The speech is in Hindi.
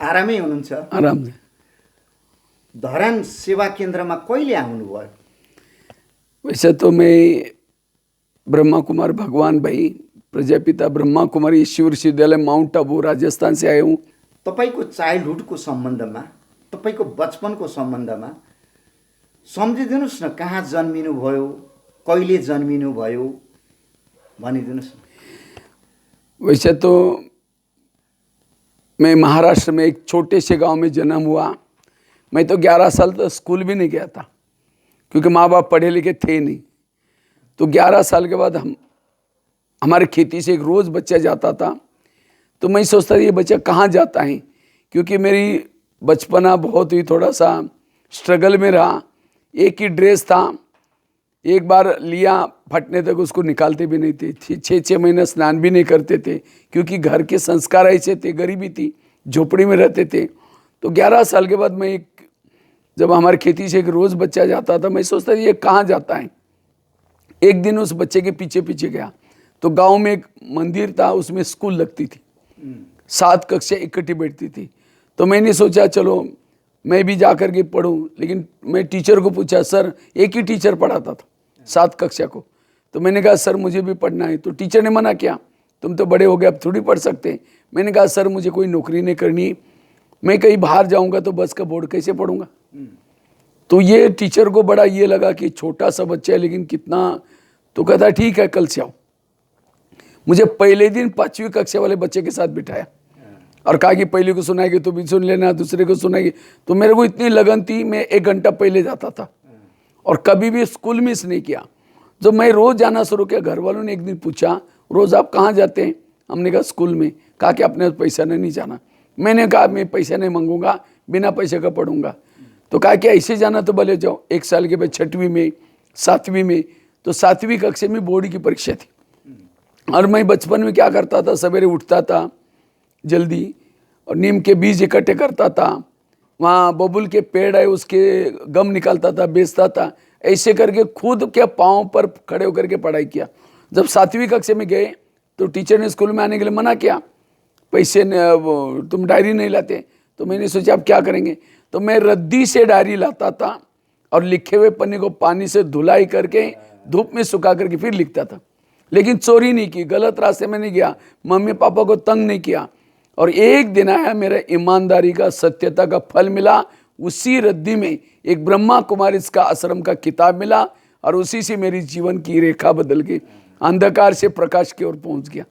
आरामै हुनुहुन्छ? आराम से। धरान सेवा केन्द्रमा कहिले आउनुभयो? वैसे तो मैं ब्रह्मा कुमार भगवान भाई प्रजापिता ब्रह्मा कुमारी ईश्वर विश्वविद्यालय माउंट आबू राजस्थान से आया हूँ। तपाईँको चाइल्डहुडको सम्बन्धमा, तपाईँको बचपनको सम्बन्धमा सम्झिदिनुहोस् न, कहाँ जन्मिनु भयो, कहिले जन्मिनु भयो भनिदिनुहोस् न। वैसे तो मैं महाराष्ट्र में एक छोटे से गांव में जन्म हुआ। मैं तो 11 साल तक स्कूल भी नहीं गया था, क्योंकि माँ बाप पढ़े लिखे थे नहीं। तो 11 साल के बाद हमारे खेती से एक रोज़ बच्चा जाता था, तो मैं सोचता था ये बच्चा कहाँ जाता है, क्योंकि मेरी बचपना बहुत ही थोड़ा सा स्ट्रगल में रहा। एक ही ड्रेस था, एक बार लिया फटने तक उसको निकालते भी नहीं थे। 6-6 महीने स्नान भी नहीं करते थे, क्योंकि घर के संस्कार ऐसे थे, गरीबी थी, झोपड़ी में रहते थे। तो 11 साल के बाद मैं जब हमारे खेती से एक रोज़ बच्चा जाता था, मैं सोचता था ये कहाँ जाता है। एक दिन उस बच्चे के पीछे पीछे गया, तो गांव में एक मंदिर था, उसमें स्कूल लगती थी, 7 कक्षा इकट्ठी बैठती थी। तो मैंने सोचा चलो मैं भी जा कर के पढ़ूँ, लेकिन मैं टीचर को पूछा, सर एक ही टीचर पढ़ाता था 7 कक्षा को। तो मैंने कहा सर मुझे भी पढ़ना है। तो टीचर ने मना किया, तुम तो बड़े हो गए अब थोड़ी पढ़ सकते। मैंने कहा सर मुझे कोई नौकरी नहीं करनी, मैं कहीं बाहर जाऊंगा तो बस का बोर्ड कैसे पढ़ूंगा। तो ये टीचर को बड़ा ये लगा कि छोटा सा बच्चा है लेकिन कितना, तो कहता ठीक है कल से आओ। मुझे पहले दिन 5वीं कक्षा वाले बच्चे के साथ बिठाया और कहा कि पहले को सुनाएगी तो भी सुन लेना, दूसरे को सुनाएगी। तो मेरे को इतनी लगन थी, मैं 1 घंटा पहले जाता था और कभी भी स्कूल मिस नहीं किया। जब मैं रोज़ जाना शुरू किया, घर वालों ने एक दिन पूछा रोज़ आप कहाँ जाते हैं? हमने कहा स्कूल में। कहा कि अपने पैसा नहीं जाना। मैंने कहा मैं पैसा नहीं मांगूंगा, बिना पैसे का पढ़ूंगा। तो कहा कि ऐसे जाना तो भले जाओ। 1 साल के बाद 6वीं में 7वीं में, तो 7वीं कक्षा में बोर्ड की परीक्षा थी। और मैं बचपन में क्या करता था, सवेरे उठता था जल्दी और नीम के बीज इकट्ठे करता था, वहाँ बबुल के पेड़ है उसके गम निकालता था, बेचता था। ऐसे करके खुद के पाँव पर खड़े होकर के पढ़ाई किया। जब 7वीं कक्षा में गए तो टीचर ने स्कूल में आने के लिए मना किया, पैसे तुम डायरी नहीं लाते। तो मैंने सोचा अब क्या करेंगे, तो मैं रद्दी से डायरी लाता था और लिखे हुए पन्ने को पानी से धुलाई करके धूप में सुखा करके फिर लिखता था। लेकिन चोरी नहीं की, गलत रास्ते में नहीं गया, मम्मी पापा को तंग नहीं किया। और एक दिन आया, मेरा ईमानदारी का, सत्यता का फल मिला। उसी रद्दी में एक ब्रह्मा कुमारी का आश्रम का किताब मिला और उसी से मेरी जीवन की रेखा बदल गई, अंधकार से प्रकाश की ओर पहुंच गया।